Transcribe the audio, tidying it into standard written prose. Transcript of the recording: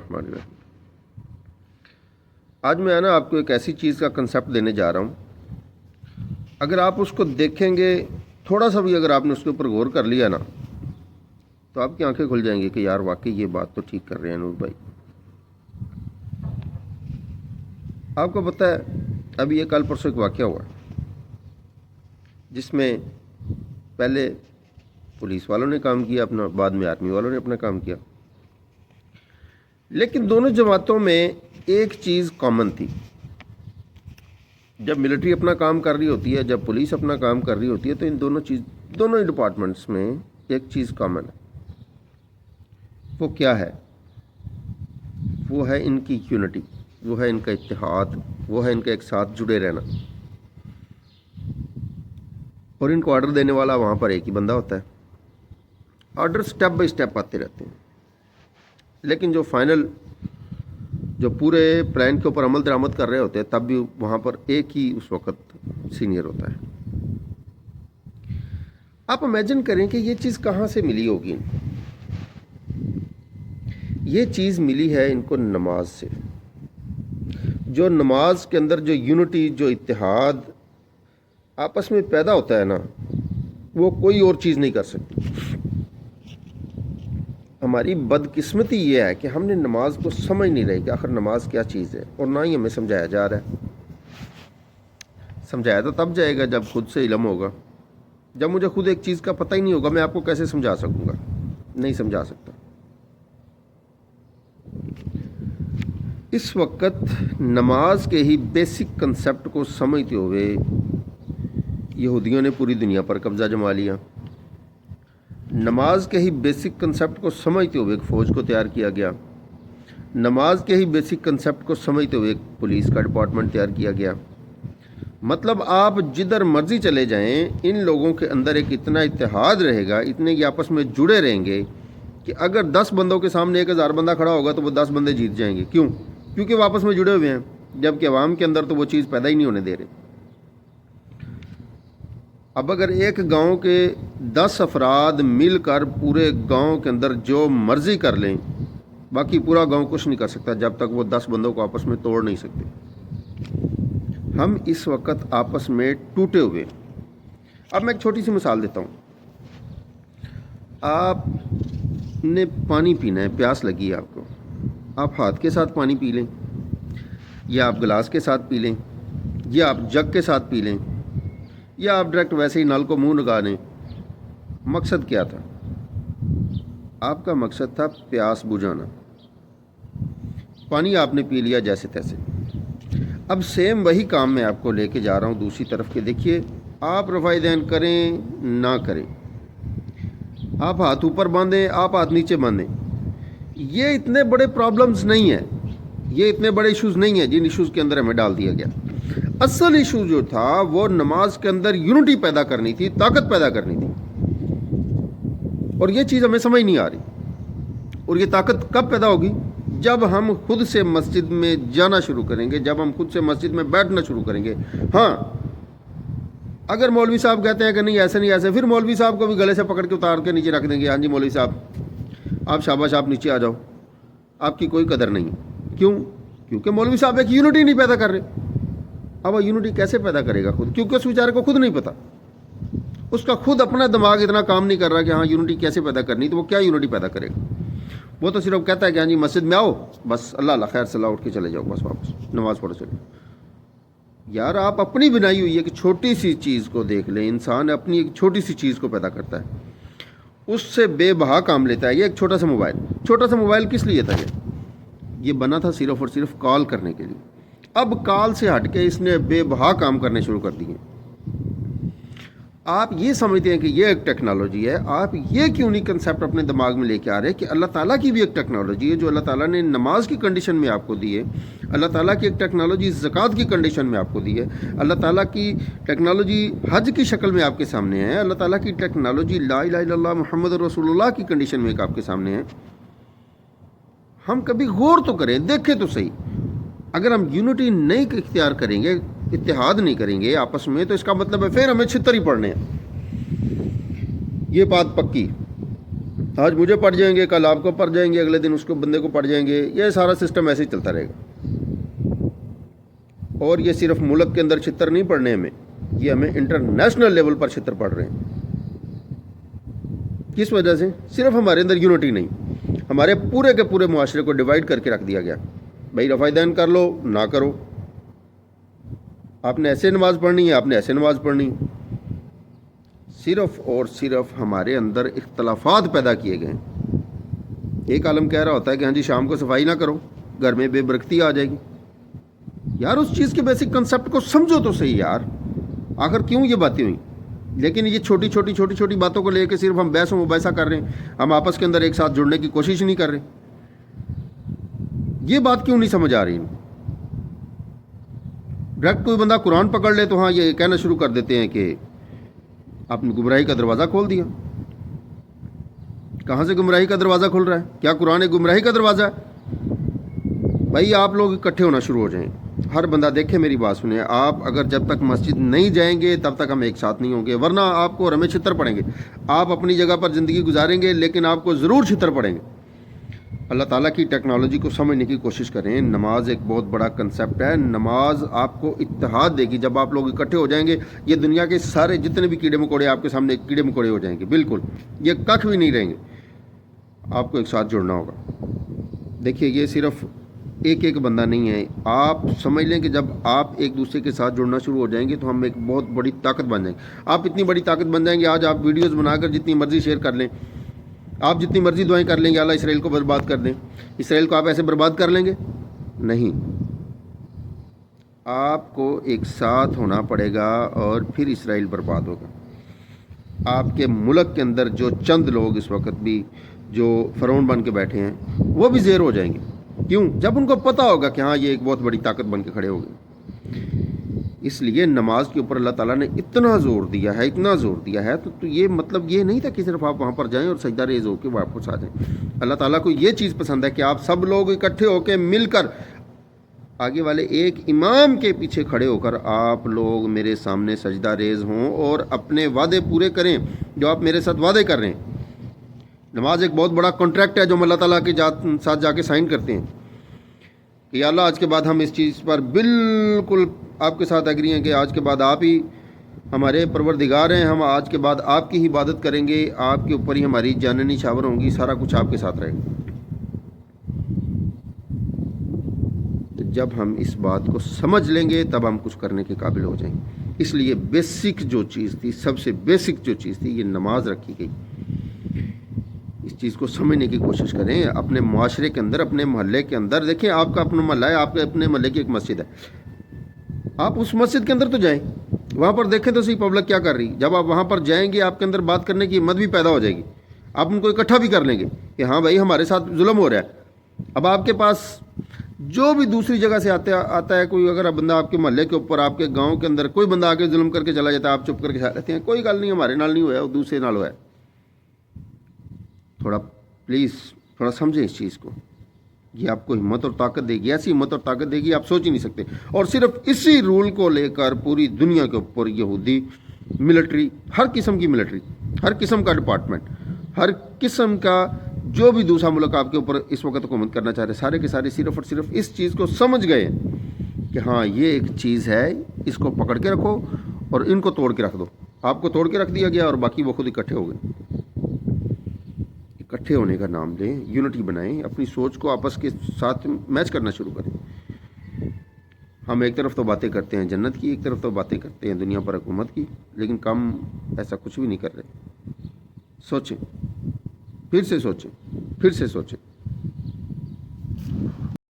الرحمن الرحیم۔ آج میں آپ کو ایک ایسی چیز کا کنسیپٹ دینے جا رہا ہوں، اگر آپ اس کو دیکھیں گے، تھوڑا سا بھی اگر آپ نے اس کے اوپر غور کر لیا نا، تو آپ کی آنکھیں کھل جائیں گی کہ یار واقعی یہ بات تو ٹھیک کر رہے ہیں نور بھائی۔ آپ کو پتہ ہے ابھی یہ کل پرسوں ایک واقعہ ہوا جس میں پہلے پولیس والوں نے کام کیا اپنا، بعد میں آرمی والوں نے اپنا کام کیا، لیکن دونوں جماعتوں میں ایک چیز کامن تھی۔ جب ملٹری اپنا کام کر رہی ہوتی ہے، جب پولیس اپنا کام کر رہی ہوتی ہے، تو ان دونوں ڈپارٹمنٹس میں ایک چیز کامن ہے۔ وہ کیا ہے؟ وہ ہے ان کی یونٹی، وہ ہے ان کا اتحاد، وہ ہے ان کا ایک ساتھ جڑے رہنا۔ اور ان کو آرڈر دینے والا وہاں پر ایک ہی بندہ ہوتا ہے۔ آرڈر سٹیپ بائی سٹیپ آتے رہتے ہیں، لیکن جو فائنل، جو پورے پلان کے اوپر عمل درآمد کر رہے ہوتے ہیں، تب بھی وہاں پر ایک ہی اس وقت سینئر ہوتا ہے۔ آپ امیجن کریں کہ یہ چیز کہاں سے ملی ہوگی ان کو۔ یہ چیز ملی ہے ان کو نماز سے۔ جو نماز کے اندر جو یونٹی، جو اتحاد آپس میں پیدا ہوتا ہے نا، وہ کوئی اور چیز نہیں کر سکتی۔ ہماری بدقسمتی یہ ہے کہ ہم نے نماز کو سمجھ نہیں رہے کہ آخر نماز کیا چیز ہے، اور نہ ہی ہمیں سمجھایا جا رہا ہے۔ سمجھایا تو تب جائے گا جب خود سے علم ہوگا۔ جب مجھے خود ایک چیز کا پتہ ہی نہیں ہوگا، میں آپ کو کیسے سمجھا سکوں گا؟ نہیں سمجھا سکتا۔ اس وقت نماز کے ہی بیسک کنسیپٹ کو سمجھتے ہوئے یہودیوں نے پوری دنیا پر قبضہ جما لیا۔ نماز کے ہی بیسک کنسیپٹ کو سمجھتے ہوئے ایک فوج کو تیار کیا گیا۔ نماز کے ہی بیسک کنسیپٹ کو سمجھتے ہوئے ایک پولیس کا ڈپارٹمنٹ تیار کیا گیا۔ مطلب آپ جدھر مرضی چلے جائیں، ان لوگوں کے اندر ایک اتنا اتحاد رہے گا، اتنے یہ آپس میں جڑے رہیں گے کہ اگر 10 بندوں کے سامنے 1000 بندہ کھڑا ہوگا تو وہ 10 بندے جیت جائیں گے۔ کیوں؟ کیونکہ وہ آپس میں جڑے ہوئے ہیں، جبکہ عوام کے اندر تو وہ چیز پیدا ہی نہیں ہونے دے رہے۔ اب اگر ایک گاؤں کے 10 افراد مل کر پورے گاؤں کے اندر جو مرضی کر لیں، باقی پورا گاؤں کچھ نہیں کر سکتا جب تک وہ 10 بندوں کو آپس میں توڑ نہیں سکتے۔ ہم اس وقت آپس میں ٹوٹے ہوئے۔ اب میں ایک چھوٹی سی مثال دیتا ہوں۔ آپ نے پانی پینا ہے، پیاس لگی ہے آپ کو، آپ ہاتھ کے ساتھ پانی پی لیں، یا آپ گلاس کے ساتھ پی لیں، یا آپ جگ کے ساتھ پی لیں، یا آپ ڈائریکٹ ویسے ہی نل کو منہ لگا دیں۔ مقصد کیا تھا؟ آپ کا مقصد تھا پیاس بجھانا۔ پانی آپ نے پی لیا جیسے تیسے۔ اب سیم وہی کام میں آپ کو لے کے جا رہا ہوں دوسری طرف کے۔ دیکھیے، آپ رفع دین کریں نہ کریں، آپ ہاتھ اوپر باندھیں، آپ ہاتھ نیچے باندھیں، یہ اتنے بڑے پرابلمز نہیں ہیں، یہ اتنے بڑے ایشوز نہیں ہیں جن ایشوز کے اندر ہمیں ڈال دیا گیا۔ اصل ایشو جو تھا وہ نماز کے اندر یونٹی پیدا کرنی تھی، طاقت پیدا کرنی تھی، اور یہ چیز ہمیں سمجھ نہیں آ رہی۔ اور یہ طاقت کب پیدا ہوگی؟ جب ہم خود سے مسجد میں جانا شروع کریں گے، جب ہم خود سے مسجد میں بیٹھنا شروع کریں گے۔ ہاں، اگر مولوی صاحب کہتے ہیں کہ نہیں ایسے نہیں ایسے، پھر مولوی صاحب کو بھی گلے سے پکڑ کے اتار کے نیچے رکھ دیں گے۔ ہاں جی مولوی صاحب، آپ شاباش، آپ نیچے آ جاؤ، آپ کی کوئی قدر نہیں۔ کیوں؟ کیونکہ مولوی صاحب ایک یونٹی نہیں پیدا کر رہے۔ اب وہ یونٹی کیسے پیدا کرے گا خود؟ کیونکہ اس بیچارے کو خود نہیں پتا، اس کا خود اپنا دماغ اتنا کام نہیں کر رہا کہ ہاں یونٹی کیسے پیدا کرنی، تو وہ کیا یونٹی پیدا کرے گا؟ وہ تو صرف کہتا ہے کہ ہاں جی مسجد میں آؤ، بس اللہ اللہ خیر صلاح اٹھ کے چلے جاؤ، بس واپس نماز پڑھو چلے۔ یار آپ اپنی بنائی ہوئی ایک چھوٹی سی چیز کو دیکھ لیں۔ انسان اپنی ایک چھوٹی سی چیز کو پیدا کرتا ہے، اس سے بے بہا کام لیتا ہے۔ یہ ایک چھوٹا سا موبائل کس لیے تھا؟ یہ بنا تھا صرف اور صرف کال کرنے کے لیے۔ اب کال سے ہٹ کے اس نے بے بہا کام کرنے شروع کر دیے۔ آپ یہ سمجھتے ہیں کہ یہ ایک ٹیکنالوجی ہے، آپ یہ کیوں نہیں کنسیپٹ اپنے دماغ میں لے کے آ رہے کہ اللہ تعالیٰ کی بھی ایک ٹیکنالوجی ہے جو اللہ تعالیٰ نے نماز کی کنڈیشن میں آپ کو دی ہے۔ اللہ تعالیٰ کی ایک ٹیکنالوجی زکوٰۃ کی کنڈیشن میں آپ کو دی ہے۔ اللہ تعالیٰ کی ٹیکنالوجی حج کی شکل میں آپ کے سامنے ہے۔ اللہ تعالیٰ کی ٹیکنالوجی لا الہ الا اللہ محمد رسول اللہ کی کنڈیشن میں ایک آپ کے سامنے ہے۔ ہم کبھی غور تو کریں، دیکھیں تو صحیح۔ اگر ہم یونٹی نہیں اختیار کریں گے، اتحاد نہیں کریں گے آپس میں، تو اس کا مطلب ہے پھر ہمیں چھتر ہی پڑنے ہیں۔ یہ بات پکی۔ آج مجھے پڑ جائیں گے، کل آپ کو پڑ جائیں گے، اگلے دن اس کو بندے کو پڑ جائیں گے. یہ سارا سسٹم ایسے ہی چلتا رہے گا. اور یہ صرف ملک کے اندر چھتر نہیں پڑنے ہمیں، یہ ہمیں انٹرنیشنل لیول پر چھتر پڑ رہے ہیں. کس وجہ سے؟ صرف ہمارے اندر یونٹی نہیں، ہمارے پورے کے پورے معاشرے کو ڈیوائڈ کر کے رکھ دیا گیا. بھائی رفع دین کر لو، نہ کرو. آپ نے ایسے نماز پڑھنی ہے، آپ نے ایسے نماز پڑھنی. صرف اور صرف ہمارے اندر اختلافات پیدا کیے گئے ہیں. ایک عالم کہہ رہا ہوتا ہے کہ ہاں جی شام کو صفائی نہ کرو، گھر میں بے برکتی آ جائے گی. یار اس چیز کے بیسک کنسیپٹ کو سمجھو تو صحیح یار، آخر کیوں یہ باتیں ہوئیں. لیکن یہ چھوٹی چھوٹی باتوں کو لے کے صرف ہم بحث و مباحثہ کر رہے ہیں، ہم آپس کے اندر ایک ساتھ جڑنے کی کوشش نہیں کر رہے. یہ بات کیوں نہیں سمجھ آ رہی؟ ڈائریکٹ کوئی بندہ قرآن پکڑ لے تو ہاں یہ کہنا شروع کر دیتے ہیں کہ آپ نے گمراہی کا دروازہ کھول دیا. کہاں سے گمراہی کا دروازہ کھل رہا ہے؟ کیا قرآن ایک گمراہی کا دروازہ ہے؟ بھائی آپ لوگ اکٹھے ہونا شروع ہو جائیں. ہر بندہ دیکھے، میری بات سنیں. آپ اگر جب تک مسجد نہیں جائیں گے تب تک ہم ایک ساتھ نہیں ہوں گے، ورنہ آپ کو اور ہمیں چھتر پڑیں گے. آپ اپنی جگہ پر زندگی گزاریں گے لیکن آپ کو ضرور چھتر پڑیں گے. اللہ تعالیٰ کی ٹیکنالوجی کو سمجھنے کی کوشش کریں. نماز ایک بہت بڑا کنسیپٹ ہے. نماز آپ کو اتحاد دے گی. جب آپ لوگ اکٹھے ہو جائیں گے، یہ دنیا کے سارے جتنے بھی کیڑے مکوڑے آپ کے سامنے کیڑے مکوڑے ہو جائیں گے. بالکل یہ ککھ بھی نہیں رہیں گے. آپ کو ایک ساتھ جڑنا ہوگا. دیکھیے یہ صرف ایک بندہ نہیں ہے. آپ سمجھ لیں کہ جب آپ ایک دوسرے کے ساتھ جڑنا شروع ہو جائیں گے تو ہم ایک بہت بڑی طاقت بن جائیں گے. آپ اتنی بڑی طاقت بن جائیں گے، آج آپ ویڈیوز بنا کر جتنی مرضی شیئر کر لیں، آپ جتنی مرضی دعائیں کر لیں گے اللہ اسرائیل کو برباد کر دیں. اسرائیل کو آپ ایسے برباد کر لیں گے؟ نہیں. آپ کو ایک ساتھ ہونا پڑے گا اور پھر اسرائیل برباد ہوگا. آپ کے ملک کے اندر جو چند لوگ اس وقت بھی جو فرعون بن کے بیٹھے ہیں وہ بھی زیر ہو جائیں گے. کیوں؟ جب ان کو پتہ ہوگا کہ ہاں یہ ایک بہت بڑی طاقت بن کے کھڑے ہو گئے. اس لیے نماز کے اوپر اللہ تعالیٰ نے اتنا زور دیا ہے تو یہ مطلب یہ نہیں تھا کہ صرف آپ وہاں پر جائیں اور سجدہ ریز ہو کے واپس آ جائیں. اللہ تعالیٰ کو یہ چیز پسند ہے کہ آپ سب لوگ اکٹھے ہو کے مل کر آگے والے ایک امام کے پیچھے کھڑے ہو کر آپ لوگ میرے سامنے سجدہ ریز ہوں اور اپنے وعدے پورے کریں جو آپ میرے ساتھ وعدے کر رہے ہیں. نماز ایک بہت بڑا کانٹریکٹ ہے جو ہم اللہ تعالیٰ کے ساتھ جا کے سائن کرتے ہیں کہ یا اللہ آج کے بعد ہم اس چیز پر بالکل آپ کے ساتھ ایگری ہیں کہ آج کے بعد آپ ہی ہمارے پروردگار ہیں. ہم آج کے بعد آپ کی ہی عبادت کریں گے، آپ کے اوپر ہی ہماری جانیں نچھاور ہوں گی، سارا کچھ آپ کے ساتھ رہے گا. تو جب ہم اس بات کو سمجھ لیں گے تب ہم کچھ کرنے کے قابل ہو جائیں گے. اس لیے بیسک جو چیز تھی، سب سے بیسک جو چیز تھی، یہ نماز رکھی گئی. اس چیز کو سمجھنے کی کوشش کریں. اپنے معاشرے کے اندر، اپنے محلے کے اندر دیکھیں، آپ کا اپنا محلہ ہے، آپ کے اپنے محلے کی ایک مسجد ہے، آپ اس مسجد کے اندر تو جائیں، وہاں پر دیکھیں تو صحیح پبلک کیا کر رہی. جب آپ وہاں پر جائیں گے آپ کے اندر بات کرنے کی ہمت بھی پیدا ہو جائے گی. آپ ان کو اکٹھا بھی کر لیں گے کہ ہاں بھائی ہمارے ساتھ ظلم ہو رہا ہے. اب آپ کے پاس جو بھی دوسری جگہ سے آتا ہے کوئی، اگر بندہ آپ کے محلے کے اوپر، آپ کے گاؤں کے اندر کوئی بندہ آ کے ظلم کر کے چلا جاتا ہے، آپ چپ کر کے رہتے ہیں، کوئی گل نہیں، ہمارے نال نہیں ہوا ہے، وہ دوسرے نال ہوا ہے. تھوڑا پلیز تھوڑا سمجھیں اس چیز کو. یہ آپ کو ہمت اور طاقت دے گی، ایسی ہمت اور طاقت دے گی آپ سوچ ہی نہیں سکتے. اور صرف اسی رول کو لے کر پوری دنیا کے اوپر یہودی ملٹری، ہر قسم کی ملٹری، ہر قسم کا ڈپارٹمنٹ، ہر قسم کا جو بھی دوسرا ملک آپ کے اوپر اس وقت حکومت کرنا چاہ رہے، سارے کے سارے صرف اور صرف اس چیز کو سمجھ گئے کہ ہاں یہ ایک چیز ہے، اس کو پکڑ کے رکھو اور ان کو توڑ کے رکھ دو. آپ کو توڑ کے رکھ دیا گیا اور باقی وہ خود اکٹھے ہو گئے. اکٹھے ہونے کا نام لیں، یونٹی بنائیں، اپنی سوچ کو آپس کے ساتھ میچ کرنا شروع کریں. ہم ایک طرف تو باتیں کرتے ہیں جنت کی، ایک طرف تو باتیں کرتے ہیں دنیا پر حکومت کی، لیکن کم ایسا کچھ بھی نہیں کر رہے. سوچیں، پھر سے سوچیں، پھر سے سوچیں.